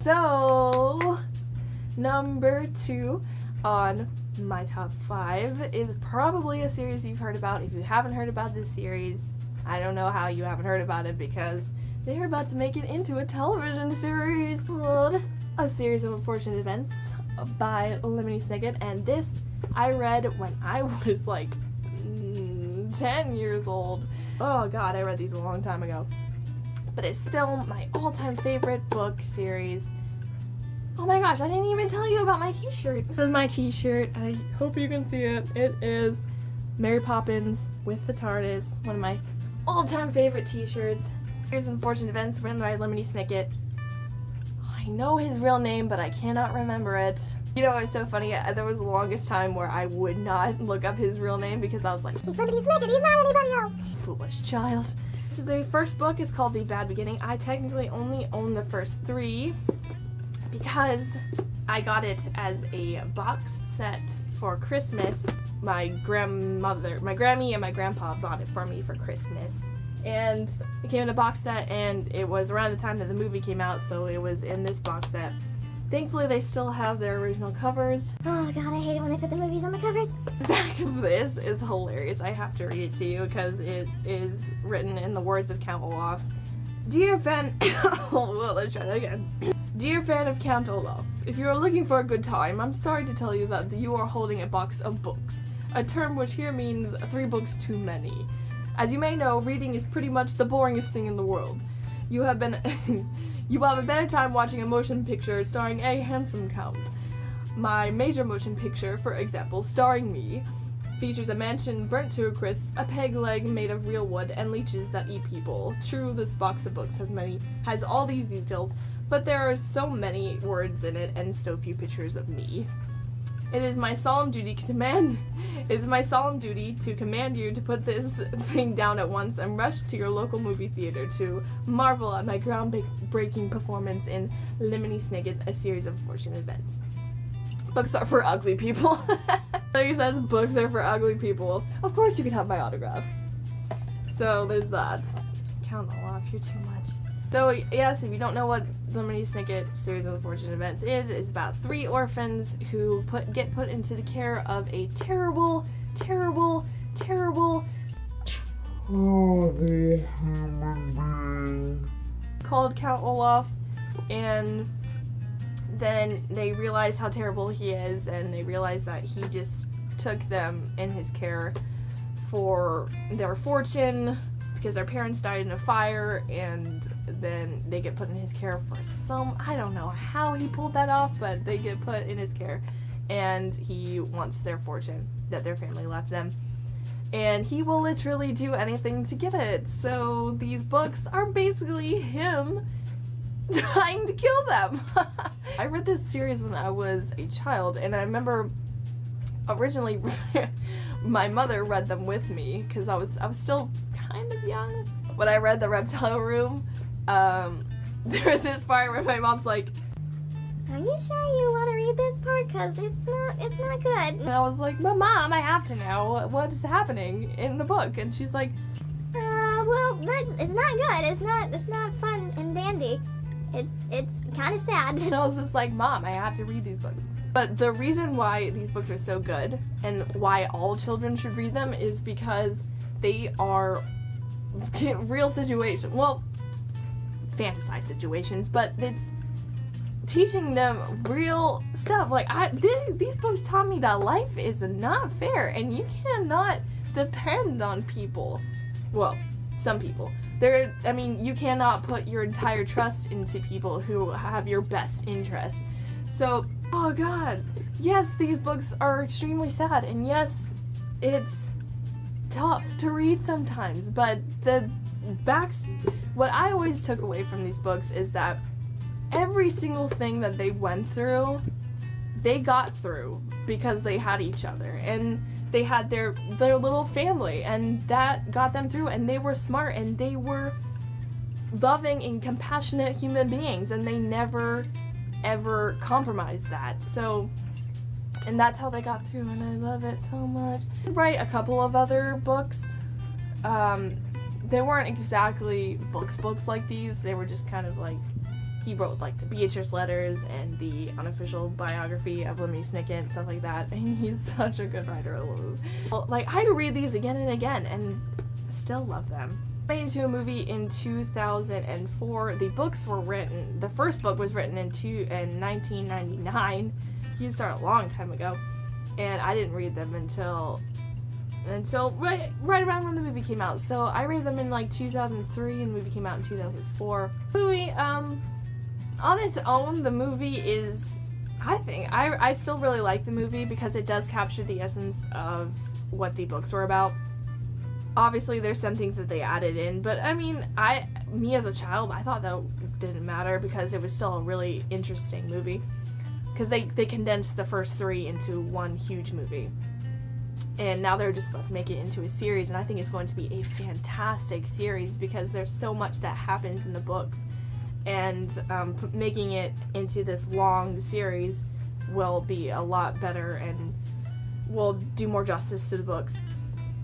So, number 2 on my top 5 is probably a series you've heard about. If you haven't heard about this series, I don't know how you haven't heard about it, because they're about to make it into a television series called A Series of Unfortunate Events by Lemony Snicket. And this I read when I was like 10 years old. Oh god, I read these a long time ago. But it's still my all-time favorite book series. Oh my gosh, I didn't even tell you about my t-shirt. This is my t-shirt. I hope you can see it. It is Mary Poppins with the TARDIS. One of my all-time favorite t-shirts. Here's Unfortunate Events, written by Lemony Snicket. I know his real name, but I cannot remember it. You know, it was so funny. There was the longest time where I would not look up his real name because I was like, he's Lemony Snicket, he's not anybody else. Foolish child. So the first book is called The Bad Beginning. I technically only own the first 3 because I got it as a box set for Christmas. My Grammy and my grandpa bought it for me for Christmas. And it came in a box set, and it was around the time that the movie came out, so it was in this box set. Thankfully, they still have their original covers. Oh god, I hate it when they put the movies on the covers. The back of this is hilarious. I have to read it to you because it is written in the words of Count Olaf. Dear fan... well, let's try that again. Dear fan of Count Olaf, if you are looking for a good time, I'm sorry to tell you that you are holding a box of books. A term which here means 3 books too many. As you may know, reading is pretty much the boringest thing in the world. You have a better time watching a motion picture starring a handsome count. My major motion picture, for example, starring me, features a mansion burnt to a crisp, a peg leg made of real wood, and leeches that eat people. True, this box of books has all these details, but there are so many words in it and so few pictures of me. It is my solemn duty to command you to put this thing down at once and rush to your local movie theater to marvel at my groundbreaking performance in Lemony Snicket, A Series of Unfortunate Events. Books are for ugly people. There he says books are for ugly people. Of course you can have my autograph. So there's that. Count Olaf, you're too much. So yes, if you don't know what Lemony Snicket Series of Unfortunate Events is, it's about 3 orphans who get put into the care of a terrible called Count Olaf, and then they realize how terrible he is, and they realize that he just took them in his care for their fortune because their parents died in a fire, and then they get put in his care for I don't know how he pulled that off, but they get put in his care, and he wants their fortune that their family left them, and he will literally do anything to get it. So these books are basically him trying to kill them. I read this series when I was a child, and I remember originally my mother read them with me because I was still kind of young. When I read The Reptile Room, there was this part where my mom's like, are you sure you want to read this part? Because it's not good. And I was like, but Mom, I have to know what is happening in the book. And she's like, well, it's not good. It's not fun and dandy. It's kind of sad. And I was just like, Mom, I have to read these books. But the reason why these books are so good and why all children should read them is because they are real situations. Well, fantasized situations, but it's teaching them real stuff. Like, these books taught me that life is not fair, and you cannot depend on people. Well, some people. You cannot put your entire trust into people who have your best interest. So, oh god, yes, these books are extremely sad, and yes, it's tough to read sometimes, but what I always took away from these books is that every single thing that they went through, they got through because they had each other, and they had their little family, and that got them through, and they were smart, and they were loving and compassionate human beings, and they never ever compromised that. So, and that's how they got through, and I love it so much. I write a couple of other books. They weren't exactly books like these. They were just kind of like He wrote like the Beatrice letters and the unofficial biography of Lemony Snicket and stuff like that. And he's such a good writer. Well, like, I read these again and again and still love them. Made into a movie in 2004. The books were written. The first book was written in 1999. He started a long time ago, and I didn't read them until right around when the movie came out. So I read them in like 2003, and the movie came out in 2004. Movie, on its own, the movie is, I think, I still really like the movie because it does capture the essence of what the books were about. Obviously, there's some things that they added in, but I mean, me as a child, I thought that didn't matter because it was still a really interesting movie. Because they condensed the first 3 into one huge movie. And now they're just supposed to make it into a series, and I think it's going to be a fantastic series because there's so much that happens in the books. And making it into this long series will be a lot better and will do more justice to the books.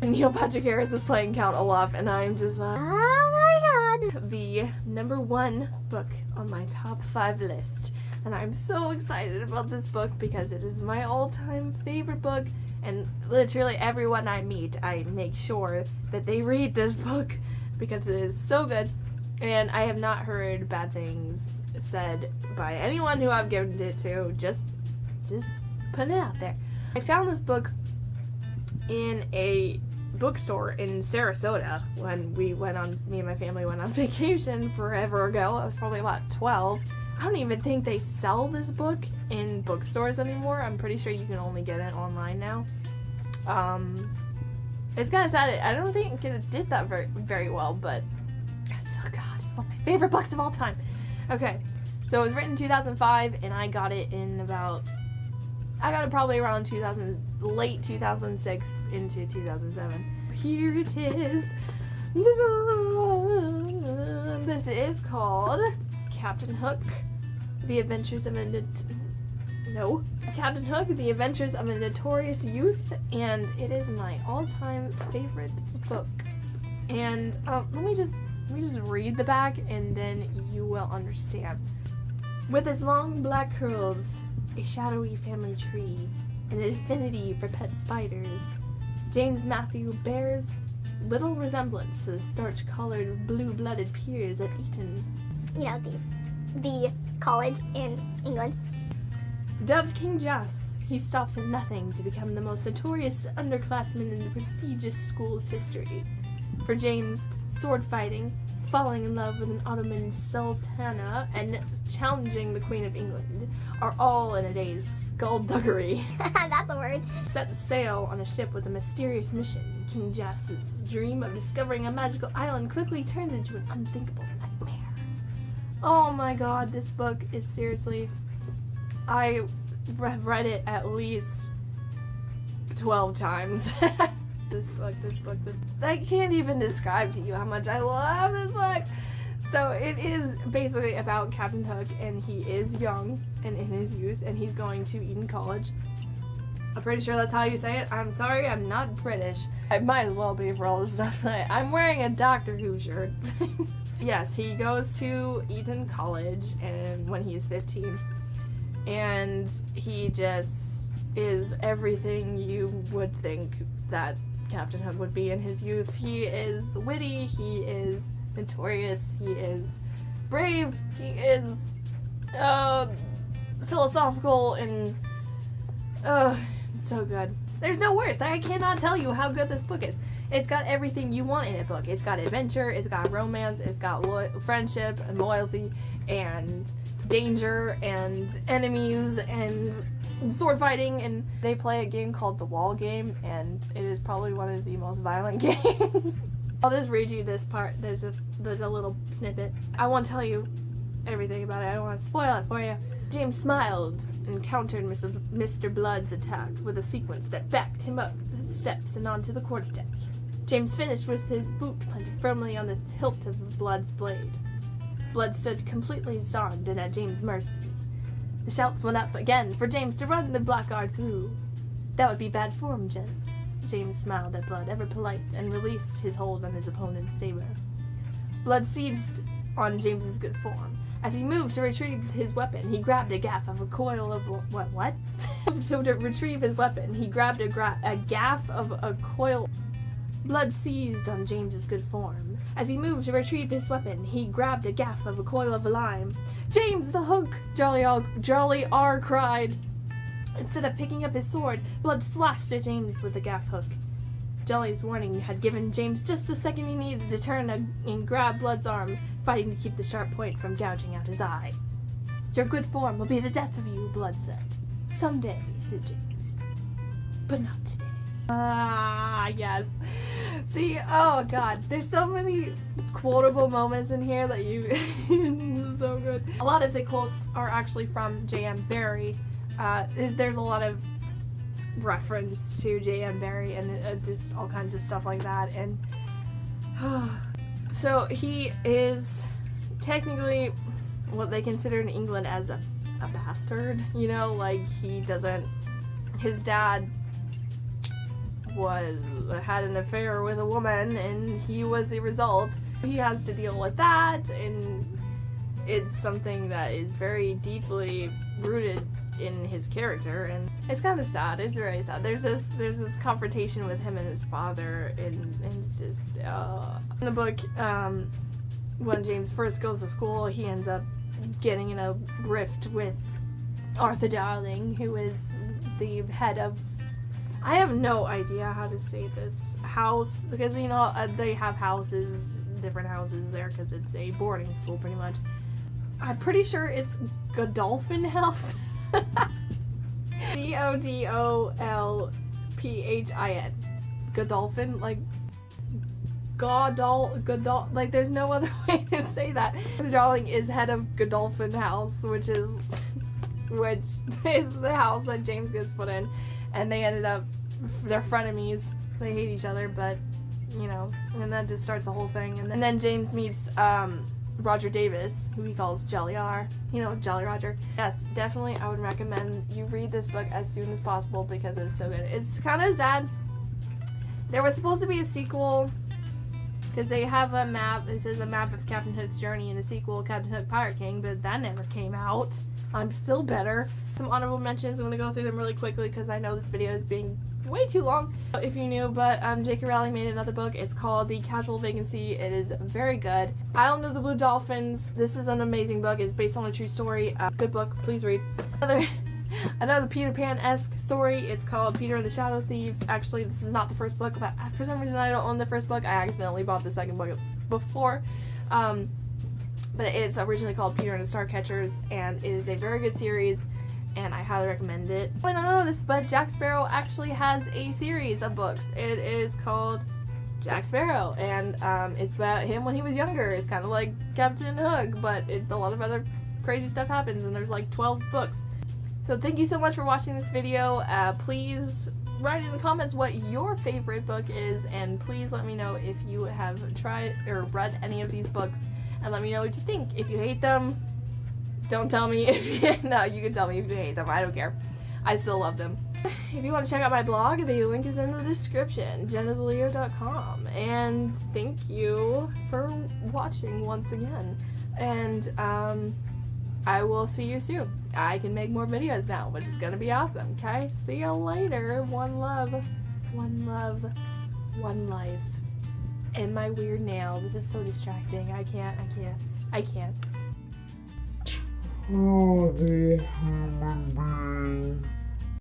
Neil Patrick Harris is playing Count Olaf, and I'm just oh my god! The number 1 book on my top 5 list. And I'm so excited about this book because it is my all-time favorite book, and literally everyone I meet, I make sure that they read this book because it is so good. And I have not heard bad things said by anyone who I've given it to, just putting it out there. I found this book in a bookstore in Sarasota when me and my family went on vacation forever ago. I was probably about 12. I don't even think they sell this book in bookstores anymore. I'm pretty sure you can only get it online now. It's kind of sad. I don't think it did that very well, but it's one of my favorite books of all time. Okay, so it was written in 2005, and I got it probably around late 2006 into 2007. Here it is. This is called Captain Hook, The Adventures of Captain Hook, The Adventures of a Notorious Youth, and it is my all-time favorite book. And let me just read the back, and then you will understand. With his long black curls, a shadowy family tree, and an affinity for pet spiders, James Matthew bears little resemblance to the starch-colored, blue-blooded peers at Eton. You know, the college in England. Dubbed King Jas, he stops at nothing to become the most notorious underclassman in the prestigious school's history. For James, sword fighting, falling in love with an Ottoman sultana, and challenging the Queen of England are all in a day's skullduggery. That's a word. Set sail on a ship with a mysterious mission, King Jas's dream of discovering a magical island quickly turns into an unthinkable nightmare. Oh my god, this book is seriously... I have read it at least 12 times. This book. I can't even describe to you how much I love this book. So it is basically about Captain Hook, and he is young and in his youth, and he's going to Eton College. I'm pretty sure that's how you say it. I'm sorry, I'm not British. I might as well be for all this stuff. I'm wearing a Doctor Who shirt. Yes, he goes to Eton College and when he's 15. And he just is everything you would think that Captain Hook would be in his youth. He is witty, he is notorious, he is brave, he is philosophical, and so good. There's no words. I cannot tell you how good this book is. It's got everything you want in a book. It's got adventure, it's got romance, it's got friendship and loyalty and danger and enemies and sword fighting, and they play a game called the Wall Game, and it is probably one of the most violent games. I'll just read you this part. There's a little snippet. I won't tell you everything about it. I don't want to spoil it for you. James smiled and countered Mr. Blood's attack with a sequence that backed him up the steps and onto the quarterdeck. James finished with his boot planted firmly on the hilt of Blood's blade. Blood stood completely disarmed and at James' mercy. The shouts went up again for James to run the blackguard through. That would be bad form, gents. James smiled at Blood, ever polite, and released his hold on his opponent's saber. Blood seized on James's good form, As he moved to retrieve his weapon, he grabbed a gaff of a coil of what? So to retrieve his weapon, he grabbed a gaff of a coil. Blood seized on James's good form. As he moved to retrieve his weapon, he grabbed a gaff of a coil of lime. "James, the hook!" Jolly R cried. Instead of picking up his sword, Blood slashed at James with the gaff hook. Jolly's warning had given James just the second he needed to turn and grab Blood's arm, fighting to keep the sharp point from gouging out his eye. "Your good form will be the death of you," Blood said. "Someday," said James. "But not today." Ah, yes. See, oh god, there's so many quotable moments in here that you so good. A lot of the quotes are actually from J.M. Barrie. There's a lot of reference to J.M. Barrie and just all kinds of stuff like that. And so he is technically what they consider in England as a bastard. You know, like his dad had an affair with a woman and he was the result. He has to deal with that, and it's something that is very deeply rooted in his character, and it's kind of sad. It's very sad. There's this confrontation with him and his father, and it's just in the book, when James first goes to school, he ends up getting in a rift with Arthur Darling, who is the head of, I have no idea how to say this, house, because you know they have different houses there because it's a boarding school pretty much. I'm pretty sure it's Godolphin House. Godolphin. Godolphin, like like there's no other way to say that. Arthur Darling is head of Godolphin House, which is the house that James gets put in, and they're frenemies. They hate each other, but you know, and that just starts the whole thing. And then James meets Roger Davis, who he calls Jolly R. You know, Jolly Roger. Yes, definitely I would recommend you read this book as soon as possible because it's so good. It's kind of sad. There was supposed to be a sequel because they have a map. It says a map of Captain Hook's journey in the sequel, Captain Hook Pirate King, but that never came out. I'm still better. Some honorable mentions. I'm going to go through them really quickly because I know this video is being way too long if you knew, but J.K. Rowling made another book. It's called The Casual Vacancy. It is very good. Island of the Blue Dolphins. This is an amazing book. It's based on a true story. Good book. Please read. Another Peter Pan-esque story. It's called Peter and the Shadow Thieves. Actually, this is not the first book, but for some reason I don't own the first book. I accidentally bought the second book before. But it's originally called Peter and the Starcatchers, and it is a very good series, and I highly recommend it. I don't know this, but Jack Sparrow actually has a series of books. It is called Jack Sparrow, and it's about him when he was younger. It's kind of like Captain Hook, but a lot of other crazy stuff happens, and there's like 12 books. So thank you so much for watching this video. Please write in the comments what your favorite book is, and please let me know if you have tried or read any of these books, and let me know what you think. If you hate them, don't tell me. No, you can tell me if you hate them. I don't care. I still love them. If you want to check out my blog, the link is in the description, jennatheleo.com. And thank you for watching once again. And I will see you soon. I can make more videos now, which is gonna be awesome. Okay? See you later. One love. One love. One life. And my weird nail. This is so distracting. I can't. Oh, the human brain.